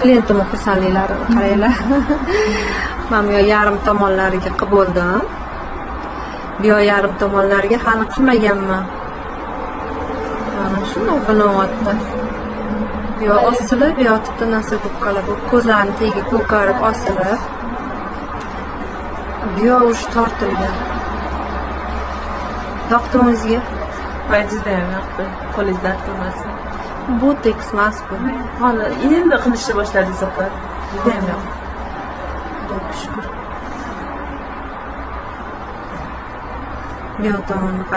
klientimni xursandliklarini qaranglar. Men bu yarim tomonlariga qilib bo'ldim. Bu yarim tomonlariga hali qilmaganman. Mana shunday bo'lyapti. Bu osilib, bu yoqda narsa bo'lib qolib, ko'zlarning tagiga ko'karib osilib. Bu uch tortilgan. Yoqdimi o'ziga? Juda ham yoqdi. Qo'lingiz dard qilmasin. Boteks emas bu. Hali endi qilishni boshladingiz opa. Juda ham yoqdi. Xudoga shukr. Bu tomonni